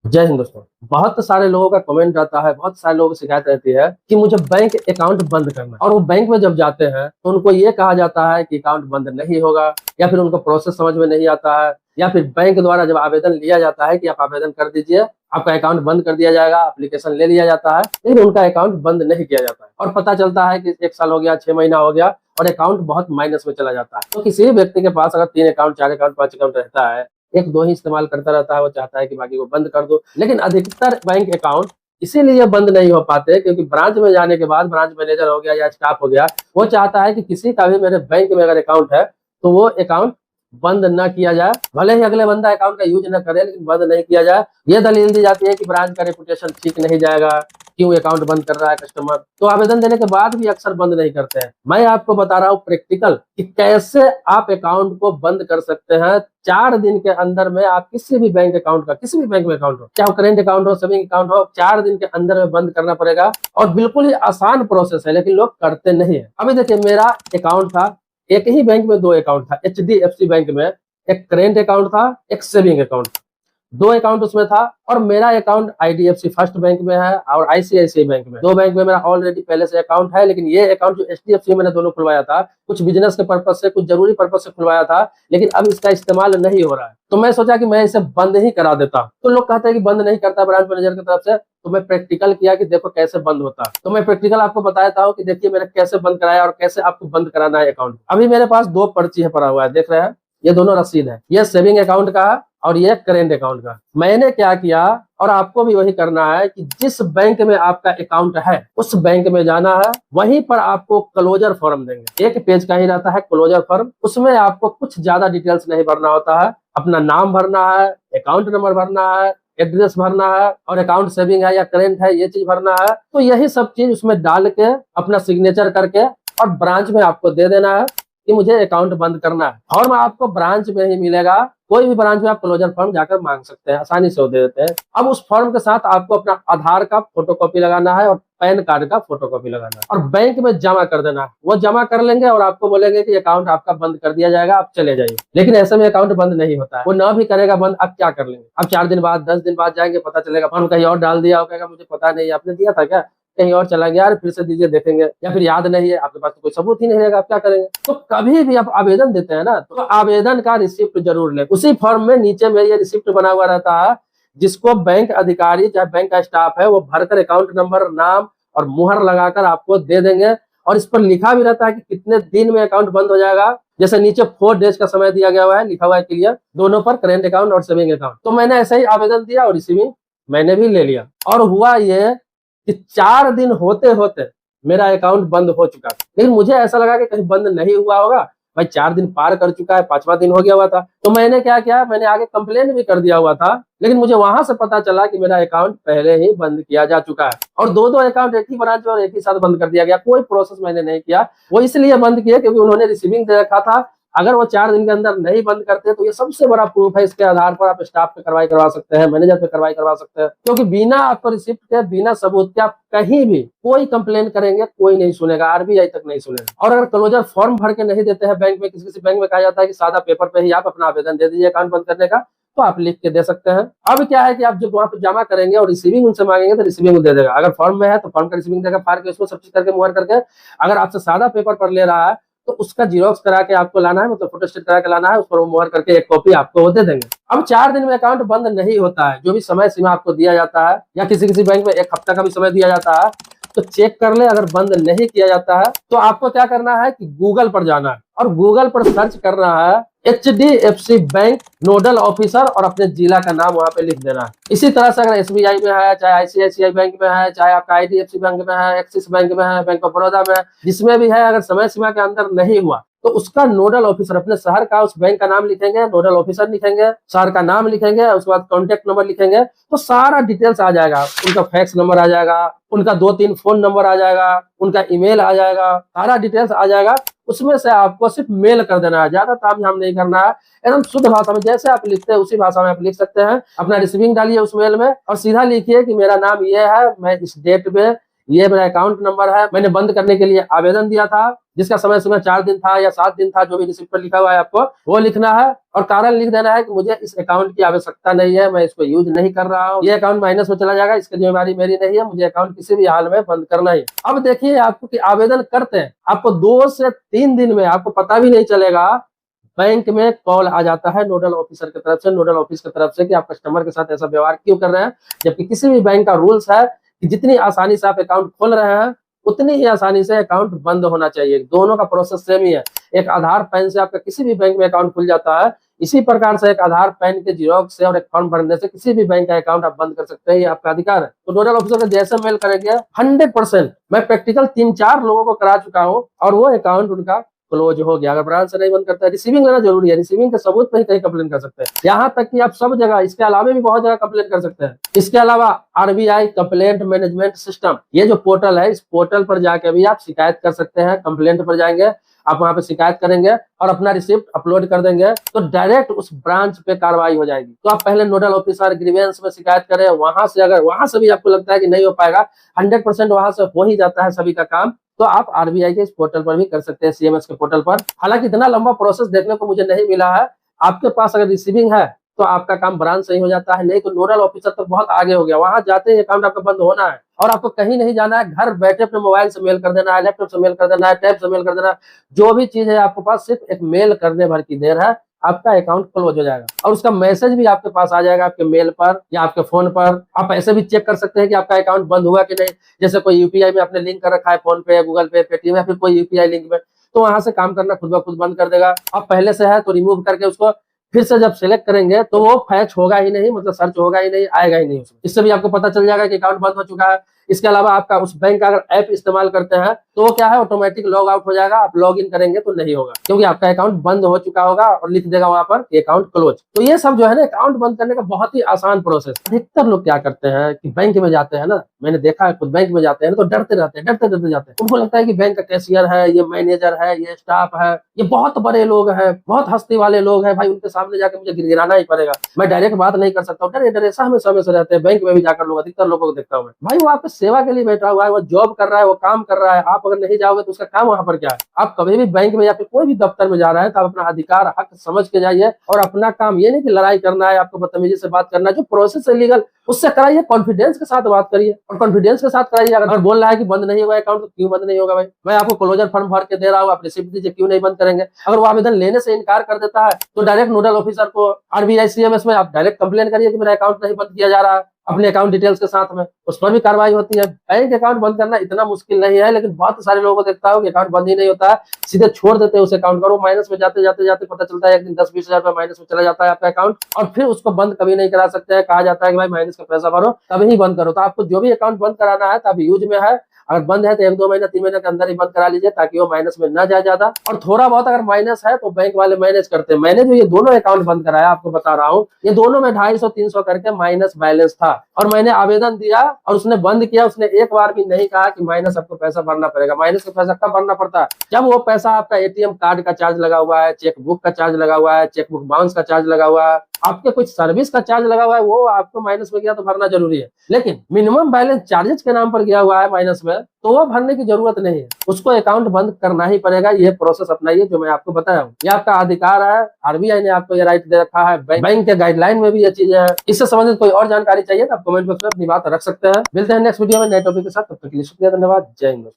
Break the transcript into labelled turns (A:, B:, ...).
A: जय हिंद दोस्तों। बहुत सारे लोगों का कमेंट आता है, बहुत सारे लोगों की शिकायत रहती है कि मुझे बैंक अकाउंट बंद करना है। और वो बैंक में जब जाते हैं तो उनको ये कहा जाता है कि अकाउंट बंद नहीं होगा, या फिर उनको प्रोसेस समझ में नहीं आता है, या फिर बैंक द्वारा जब आवेदन लिया जाता है कि आप आवेदन कर दीजिए, आपका अकाउंट बंद कर दिया जाएगा, एप्लीकेशन ले लिया जाता है, लेकिन उनका अकाउंट बंद नहीं किया जाता है। और पता चलता है कि 1 साल हो गया, 6 महीना हो गया और अकाउंट बहुत माइनस में चला जाता है। तो किसी भी व्यक्ति के पास अगर 3 अकाउंट, 4 अकाउंट, 5 अकाउंट रहता है, 1-2 ही इस्तेमाल करता रहता है, वो चाहता है कि बाकी को बंद कर दो। लेकिन अधिकतर बैंक अकाउंट इसीलिए बंद नहीं हो पाते क्योंकि ब्रांच में जाने के बाद ब्रांच मैनेजर हो गया या स्टाफ हो गया, वो चाहता है कि किसी का भी मेरे बैंक में अगर अकाउंट है तो वो अकाउंट बंद न किया जाए। भले ही अगले बंदा अकाउंट का यूज न करे, लेकिन बंद नहीं किया जाए। ये दलील दी जाती है कि ब्रांच का रेपुटेशन ठीक नहीं जाएगा, क्यों अकाउंट बंद कर रहा है कस्टमर। तो आवेदन देने के बाद भी अक्सर बंद नहीं करते हैं। मैं आपको बता रहा हूँ प्रैक्टिकल कि कैसे आप अकाउंट को बंद कर सकते हैं। 4 दिन के अंदर में आप किसी भी बैंक अकाउंट का, किसी भी बैंक में अकाउंट हो, चाहे करेंट अकाउंट हो, सेविंग अकाउंट हो, 4 दिन के अंदर में बंद करना पड़ेगा। और बिल्कुल ही आसान प्रोसेस है, लेकिन लोग करते नहीं है। अभी देखिए, मेरा अकाउंट था, एक ही बैंक में 2 अकाउंट था। HDFC बैंक में एक करेंट अकाउंट था, एक सेविंग अकाउंट था। 2 अकाउंट उसमें था। और मेरा अकाउंट IDFC फर्स्ट बैंक में है और ICICI बैंक में, 2 बैंक में मेरा ऑलरेडी पहले से अकाउंट है। लेकिन ये अकाउंट जो HDFC मैंने दोनों खुलवाया था, कुछ बिजनेस के पर्पज से, कुछ जरूरी पर्पज से खुलवाया था, लेकिन अब इसका इस्तेमाल नहीं हो रहा है। तो मैं सोचा कि मैं इसे बंद ही करा देता। तो लोग कहते हैं कि बंद नहीं करता ब्रांच मैनेजर की तरफ से। तो मैं प्रैक्टिकल किया कि देखो कैसे बंद होता है। तो मैं प्रैक्टिकल आपको बताता हूँ कि देखिए मैंने कैसे बंद कराया और कैसे आपको बंद कराना है अकाउंट। अभी मेरे पास 2 पर्ची है पड़ा हुआ है, देख रहे हैं, ये दोनों रसीद है। ये सेविंग अकाउंट का और ये करेंट अकाउंट का। मैंने क्या किया, और आपको भी वही करना है, कि जिस बैंक में आपका अकाउंट है उस बैंक में जाना है। वहीं पर आपको क्लोजर फॉर्म देंगे, 1 पेज का ही रहता है क्लोजर फॉर्म। उसमें आपको कुछ ज्यादा डिटेल्स नहीं भरना होता है। अपना नाम भरना है, अकाउंट नंबर भरना है, एड्रेस भरना है, और अकाउंट सेविंग है या करेंट है ये चीज भरना है। तो यही सब चीज उसमें डाल के अपना सिग्नेचर करके और ब्रांच में आपको दे देना है कि मुझे अकाउंट बंद करना है। फॉर्म आपको ब्रांच में ही मिलेगा। कोई भी ब्रांच में आप क्लोजर फॉर्म जाकर मांग सकते हैं, आसानी से वो दे देते हैं। अब उस फॉर्म के साथ आपको अपना आधार का फोटोकॉपी लगाना है और पैन कार्ड का फोटोकॉपी लगाना है और बैंक में जमा कर देना है। वो जमा कर लेंगे और आपको बोलेंगे कि अकाउंट आपका बंद कर दिया जाएगा, आप चले जाइए। लेकिन ऐसे में अकाउंट बंद नहीं होता है। वो न भी करेगा बंद, आप क्या कर लेंगे? अब 4 दिन बाद, 10 दिन बाद जाएंगे, पता चलेगा फॉर्म कहीं और डाल दिया, कहेगा मुझे पता नहीं, आपने दिया था क्या, कहीं और चला गया, फिर से दीजिए देखेंगे, या फिर याद नहीं है, आपके पास तो कोई सबूत ही नहीं रहेगा, आप क्या करेंगे? तो कभी भी आप आवेदन देते हैं ना, तो आवेदन का रिसिप्ट जरूर लें। उसी फॉर्म में नीचे में ये रिसिप्ट बना हुआ रहता है, जिसको बैंक अधिकारी चाहे बैंक का स्टाफ है वो भरकर अकाउंट नंबर, नाम और मुहर लगाकर आपको दे देंगे। और इस पर लिखा भी रहता है कि कितने दिन में अकाउंट बंद हो जाएगा। जैसे नीचे 4 डेज का समय दिया गया हुआ है, लिखा हुआ है क्लियर, दोनों पर, करेंट अकाउंट और सेविंग अकाउंट। तो मैंने ऐसा ही आवेदन दिया और रिसीविंग मैंने भी ले लिया। और हुआ ये कि 4 दिन होते होते मेरा अकाउंट बंद हो चुका था। लेकिन मुझे ऐसा लगा कि कहीं बंद नहीं हुआ होगा, भाई 4 दिन पार कर चुका है, 5वां दिन हो गया हुआ था। तो मैंने क्या किया, मैंने आगे कंप्लेन भी कर दिया हुआ था। लेकिन मुझे वहां से पता चला कि मेरा अकाउंट पहले ही बंद किया जा चुका है, और 2-2 अकाउंट एक ही ब्रांच में और एक ही साथ बंद कर दिया गया। कोई प्रोसेस मैंने नहीं किया। वो इसलिए बंद किया क्योंकि उन्होंने रिसीविंग दे रखा था। अगर वो 4 दिन के अंदर नहीं बंद करते तो ये सबसे बड़ा प्रूफ है। इसके आधार पर आप स्टाफ पे कार्रवाई करवा सकते हैं, मैनेजर पे कार्रवाई करवा सकते हैं। क्योंकि बिना आपको रिसिप्ट के, बिना सबूत के आप कहीं भी कोई कंप्लेन करेंगे, कोई नहीं सुनेगा, RBI तक नहीं सुनेगा। और अगर क्लोजर फॉर्म भर के नहीं देते हैं बैंक में, किसी किसी बैंक में कहा जाता है कि सादा पेपर पे ही आप अपना आवेदन दे दीजिए अकाउंट बंद करने का, तो आप लिख के दे सकते हैं। अब क्या है कि आप जब वहां पर जमा करेंगे और रिसीविंग उनसे मांगेंगे तो रिसीविंग दे देगा। अगर फॉर्म में है तो फॉर्म का रिसीविंग देगा, फाड़ के उसको सब चीज करके, मुहर करके। अगर आपसे सादा पेपर पर ले रहा है तो उसका जीरोक्स करा के आपको लाना है, मतलब फोटोस्टेट करा के लाना है, उस पर वो मुहर करके एक कॉपी आपको वो दे देंगे। अब 4 दिन में अकाउंट बंद नहीं होता है। जो भी समय सीमा आपको दिया जाता है, या किसी किसी बैंक में 1 हफ्ता का भी समय दिया जाता है, तो चेक कर ले। अगर बंद नहीं किया जाता है तो आपको क्या करना है कि गूगल पर जाना है और गूगल पर सर्च करना है HDFC बैंक नोडल ऑफिसर, और अपने जिला का नाम वहां पे लिख देना है। इसी तरह से अगर SBI में है, चाहे ICICI बैंक में है, चाहे आपका IDFC बैंक में है, एक्सिस बैंक में है, बैंक ऑफ बड़ौदा में है, जिसमें भी है, अगर समय सीमा के अंदर नहीं हुआ तो उसका नोडल ऑफिसर, अपने शहर का उस बैंक का नाम लिखेंगे, नोडल ऑफिसर लिखेंगे, शहर का नाम लिखेंगे, उसके बाद कॉन्टेक्ट नंबर लिखेंगे, तो सारा डिटेल्स आ जाएगा। उनका फैक्स नंबर आ जाएगा, उनका 2-3 फोन नंबर आ जाएगा, उनका ईमेल आ जाएगा, सारा डिटेल्स आ जाएगा। उसमें से आपको सिर्फ मेल कर देना है, ज्यादा तामझाम नहीं करना है। एकदम शुद्ध भाषा में जैसे आप लिखते हैं उसी भाषा में आप लिख सकते हैं। अपना रिसीविंग डालिए उस मेल में और सीधा लिखिए कि मेरा नाम ये है, मैं इस डेट में ये मेरा अकाउंट नंबर है, मैंने बंद करने के लिए आवेदन दिया था, जिसका समय सीमा 4 दिन था या 7 दिन था, जो भी रिसिप्ट पर लिखा हुआ है आपको वो लिखना है और कारण लिख देना है कि मुझे इस अकाउंट की आवश्यकता नहीं है, मैं इसको यूज नहीं कर रहा हूँ, ये अकाउंट माइनस में चला जाएगा, इसकी जिम्मेदारी मेरी नहीं है, मुझे अकाउंट किसी भी हाल में बंद करना ही। अब देखिए आपको कि आवेदन करते हैं, आपको 2 से 3 दिन में आपको पता भी नहीं चलेगा, बैंक में कॉल आ जाता है नोडल ऑफिसर की तरफ से, नोडल ऑफिस की तरफ से कि आप कस्टमर के साथ ऐसा व्यवहार क्यों कर रहे हैं, जबकि किसी भी बैंक का रूल्स है कि जितनी आसानी से आप अकाउंट खोल रहे हैं उतनी ही आसानी से अकाउंट बंद होना चाहिए। दोनों का प्रोसेस सेम ही है। एक आधार पैन से आपका किसी भी बैंक में अकाउंट खुल जाता है, इसी प्रकार से एक आधार पैन के जीरोक्स से और एक फॉर्म भरने से किसी भी बैंक का अकाउंट आप बंद कर सकते हैं, ये आपका अधिकार है। तो नोडल ऑफिसर को जैसे मेल करेंगे 100%, मैं प्रैक्टिकल 3-4 लोगों को करा चुका हूँ और वो अकाउंट उनका क्लोज हो गया। अगर ब्रांच से नहीं बंद करता है, रिसीविंग लेना जरूरी है, रिसीविंग के सबूत पे ही कहीं कंप्लेन कर सकते हैं। यहाँ तक कि आप सब जगह, इसके अलावा भी बहुत जगह कंप्लेन कर सकते हैं। इसके अलावा आरबीआई कंप्लेंट मैनेजमेंट सिस्टम, ये जो पोर्टल है, इस पोर्टल पर जाके भी आप शिकायत कर सकते हैं। कंप्लेंट पर जाएंगे आप, वहां पे शिकायत करेंगे और अपना रिसिप्ट अपलोड कर देंगे तो डायरेक्ट उस ब्रांच पे कार्रवाई हो जाएगी। तो आप पहले नोडल ऑफिसर ग्रीवेंस में शिकायत करें, वहां से अगर वहां से भी आपको लगता है कि नहीं हो पाएगा, 100% वहां से हो ही जाता है सभी का काम, तो आप आरबीआई के इस पोर्टल पर भी कर सकते हैं, सीएमएस के पोर्टल पर। हालांकि इतना लंबा प्रोसेस देखने को मुझे नहीं मिला है। आपके पास अगर रिसीविंग है तो आपका काम ब्रांच से ही हो जाता है, नहीं तो नोडल ऑफिसर तो बहुत आगे हो गया, वहां जाते ही अकाउंट आपका बंद होना है और आपको कहीं नहीं जाना है। घर बैठे अपने मोबाइल से मेल कर देना है, लैपटॉप से मेल कर देना है, टैब से मेल कर देना है, जो भी चीज है आपके पास, सिर्फ एक मेल करने भर की देर है, आपका अकाउंट क्लोज हो जाएगा और उसका मैसेज भी आपके पास आ जाएगा आपके मेल पर या आपके फोन पर। आप ऐसे भी चेक कर सकते हैं कि आपका अकाउंट बंद हुआ कि नहीं। जैसे कोई यूपीआई में आपने लिंक कर रखा है, फोन पे, गूगल पे, पेटीएम या फिर कोई यूपीआई लिंक में, तो वहां से काम करना खुद ब खुद बंद कर देगा। अब पहले से है तो रिमूव करके उसको फिर से जब सिलेक्ट करेंगे तो वो फैच होगा ही नहीं, मतलब सर्च होगा ही नहीं, आएगा ही नहीं उसमें। इससे भी आपको पता चल जाएगा कि अकाउंट बंद हो चुका है। इसके अलावा आपका उस बैंक का अगर ऐप इस्तेमाल करते हैं तो वो क्या है, ऑटोमेटिक लॉग आउट हो जाएगा, आप लॉग इन करेंगे तो नहीं होगा, क्योंकि आपका अकाउंट बंद हो चुका होगा और लिख देगा वहां पर अकाउंट क्लोज। तो ये सब जो है ना, अकाउंट बंद करने का बहुत ही आसान प्रोसेस। अधिकतर लोग क्या करते हैं कि बैंक में जाते हैं ना, मैंने देखा है खुद, बैंक में जाते हैं ना तो डरते रहते हैं, डरते डरते जाते हैं। उनको लगता है कि बैंक का कैशियर है, ये मैनेजर है, ये स्टाफ है, ये बहुत बड़े लोग हैं, बहुत हस्ती वाले लोग हैं, भाई उनके सामने जाकर मुझे गिड़गिड़ाना ही पड़ेगा, मैं डायरेक्ट बात नहीं कर सकता हूँ। डरे डरे हमेशा रहते हैं बैंक में भी जाकर लोग, अधिकतर लोगों को देखता हूँ मैं। भाई वो आपकी सेवा के लिए बैठा हुआ है, वो जॉब कर रहा है, वो काम कर रहा है, आप अगर नहीं जाओगे तो उसका काम वहां पर क्या है। आप कभी भी बैंक में या फिर कोई भी दफ्तर में जा रहे हैं तो आप अपना अधिकार हक समझ के जाइए और अपना काम, ये नहीं कि लड़ाई करना है, आपको बदतमीजी से बात करना है, जो प्रोसेस है लीगल उससे कराइए, कॉन्फिडेंस के साथ बात करिए और कॉन्फिडेंस के साथ कराइए। अगर बोल रहा है कि बंद नहीं होगा अकाउंट तो क्यों बंद नहीं होगा भाई, मैं आपको क्लोजर फॉर्म भर के दे रहा हूँ, आप रिसिप्ट दीजिए, क्यों नहीं बंद करेंगे। अगर वो आवेदन लेने से इनकार कर देता है तो डायरेक्ट नोडल ऑफिसर को आरबीआई सीएमएस में आप डायरेक्ट कंप्लेन करिए कि मेरा अकाउंट नहीं बंद किया जा रहा है, अपने अकाउंट डिटेल्स के साथ में, उस पर भी कार्रवाई होती है। बैंक अकाउंट बंद करना इतना मुश्किल नहीं है, लेकिन बहुत सारे लोगों को देखता हूँ कि अकाउंट बंद ही नहीं होता है, सीधे छोड़ देते हैं उस अकाउंट को, माइनस में जाते जाते जाते पता चलता है एक दिन 10-20 हजार रुपया माइनस में चला जाता है आपका अकाउंट, और फिर उसको बंद कभी नहीं करा सकते हैं। कहा जाता है कि भाई माइनस का पैसा भरो तभी बंद करो। तो आपको जो भी अकाउंट बंद कराना है तो आप यूज में है, अगर बंद है तो 1-2 महीना 3 महीने के अंदर ही बंद करा लीजिए, ताकि वो माइनस में न जाए ज्यादा। और थोड़ा बहुत अगर माइनस है तो बैंक वाले मैनेज करते हैं। मैंने जो ये दोनों अकाउंट बंद कराया आपको बता रहा हूँ, ये दोनों में 250-300 करके माइनस बैलेंस था और मैंने आवेदन दिया और उसने बंद किया। उसने एक बार भी नहीं कहा कि माइनस आपको पैसा भरना पड़ेगा। माइनस का पैसा कब भरना पड़ता है, जब वो पैसा आपका एटीएम कार्ड का चार्ज लगा हुआ है, चेक बुक का चार्ज लगा हुआ है, चेक बुक बाउंस का चार्ज लगा हुआ है, आपके कुछ सर्विस का चार्ज लगा हुआ है, वो आपको माइनस में गया तो भरना जरूरी है। लेकिन मिनिमम बैलेंस चार्जेस के नाम पर गया हुआ है माइनस में, तो वो भरने की जरूरत नहीं है, उसको अकाउंट बंद करना ही पड़ेगा। ये प्रोसेस अपनाइए जो मैं आपको बताया हूँ, ये आपका अधिकार है, आरबीआई ने आपको ये राइट दे रखा है, बैंक के गाइडलाइन में भी ये चीजें है। इससे संबंधित कोई और जानकारी चाहिए तो आप कमेंट बॉक्स में अपनी बात रख सकते हैं। मिलते हैं नेक्स्ट वीडियो में नए टॉपिक के साथ, तब तक के लिए शुक्रिया, धन्यवाद, जय हिंद।